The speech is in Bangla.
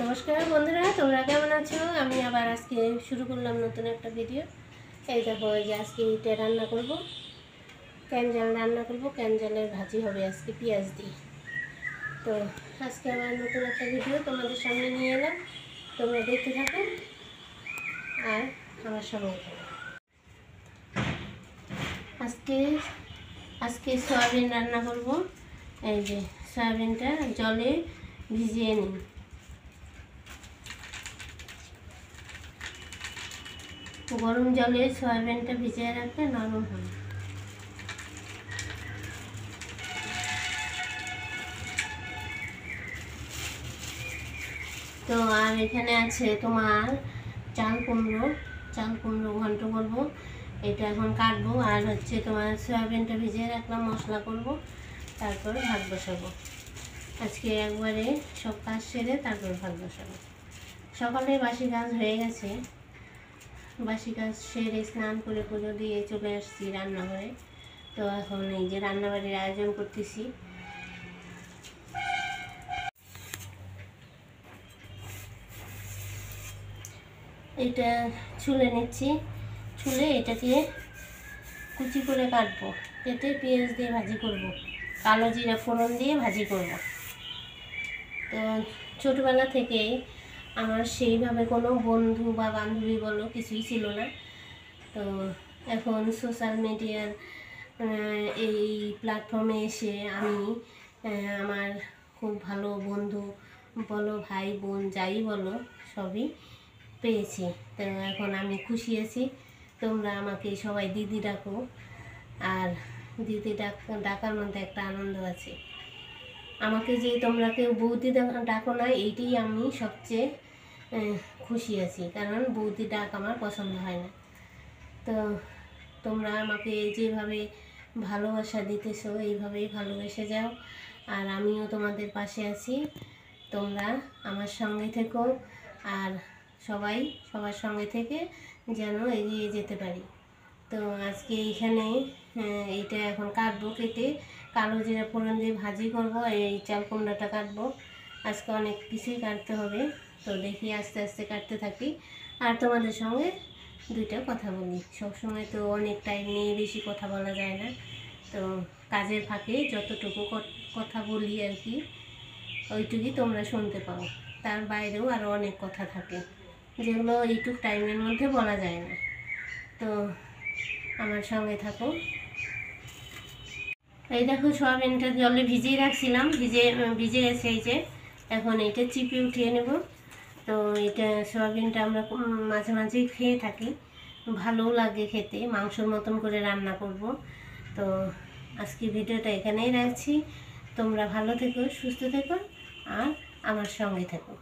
নমস্কার বন্ধুরা, তোমরা কেমন আছো? আমি আবার আজকে শুরু করলাম নতুন একটা ভিডিও। এই দেখো, যে আজকে এটা রান্না করব, ক্যানজাল রান্না করব। ক্যানজালের ভাজি হবে আজকে পেঁয়াজ দিয়ে। তো আজকে আবার নতুন একটা ভিডিও তোমাদের সামনে নিয়ে এলাম, তোমরা দেখতে থাকো আর আমার সঙ্গে থাকো। আজকে সয়াবিন রান্না করব। এই যে সয়াবিনটা জলে ভিজিয়ে নিই। গরম জলে সয়াবিনটা ভিজিয়ে রাখলে নরম হয়। তো আর এখানে আছে তোমার চাল কুমড়ো ঘন্ট করবো। এটা এখন কাটবো। আর হচ্ছে তোমার সয়াবিনটা ভিজিয়ে রাখলাম, মশলা করব, তারপর ভাত বসাবো। আজকে একবারে সব কাজ সেরে তারপর ভাত বসাবো। সকালে বাসি কাজ হয়ে গেছে, বাসি কাজ সেরে স্নান করে পুজো দিয়ে চলে আসছি রান্নাঘরে। তো এখন এই যে রান্নাবাড়ির আয়োজন করতেছি। এটা ছুলে নিচ্ছি, ছুলে এটাকে কুচি করে কাটবো, কেটে পেঁয়াজ দিয়ে ভাজি করব, কালো জিরা ফোড়ন দিয়ে ভাজি করব। তো ছোটোবেলা থেকেই আমার সেইভাবে কোনো বন্ধু বা বান্ধবী বলো কিছুই ছিল না। তো এখন সোশ্যাল মিডিয়ার এই প্ল্যাটফর্মে এসে আমি আমার খুব ভালো বন্ধু বলো, ভাই বোন যাই বলো, সবই পেয়েছি। তো এখন আমি খুশি আছি। তোমরা আমাকে সবাই দিদি ডাকো, আর দিদি ডাকার মধ্যে একটা আনন্দ আছে। আমাকে যে তোমরা কেউ বৌদি ডাকো না, এইটাই আমি সবচেয়ে খুশি আছি, কারণ বৌদি ডাক আমার পছন্দ হয় না। তো তোমরা আমাকে যেভাবে ভালোবাসা দিতেছো, এইভাবেই ভালোবেসে যাও। আর আমিও তোমাদের পাশে আছি, তোমরা আমার সঙ্গে থেকো। আর সবার সঙ্গে থেকে যেন এগিয়ে যেতে পারি। তো আজকে এইখানে এইটা এখন কাটবো, কেটে কালো জিরা ফোড়ন দিয়ে ভাজি করব। এই চাল কুমড়াটা কাটবো, আজকে অনেক কিছুই কাটতে হবে। তো দেখি আস্তে আস্তে কাটতে থাকি, আর তোমাদের সঙ্গে দুইটা কথা বলি। সবসময় তো অনেক টাইম নিয়ে বেশি কথা বলা যায় না, তো কাজের ফাঁকে যতটুকু কথা বলি আর কি, ওইটুকুই তোমরা শুনতে পাও। তার বাইরেও আরও অনেক কথা থাকে, যেগুলো এইটুক টাইমের মধ্যে বলা যায় না। তো আমার সঙ্গে থাকো। এই দেখো, সয়াবিনটা জলে ভিজিয়ে রাখছিলাম, ভিজে গেছে। এই যে এখন এইটা চিপে উঠিয়ে নেব। তো এটা সয়াবিনটা আমরা মাঝে মাঝেই খেয়ে থাকি, ভালোও লাগে খেতে, মাংসর মতন করে রান্না করব। তো আজকে ভিডিওটা এখানেই রাখছি। তোমরা ভালো থেকো, সুস্থ থেকো, আর আমার সঙ্গে থেকো।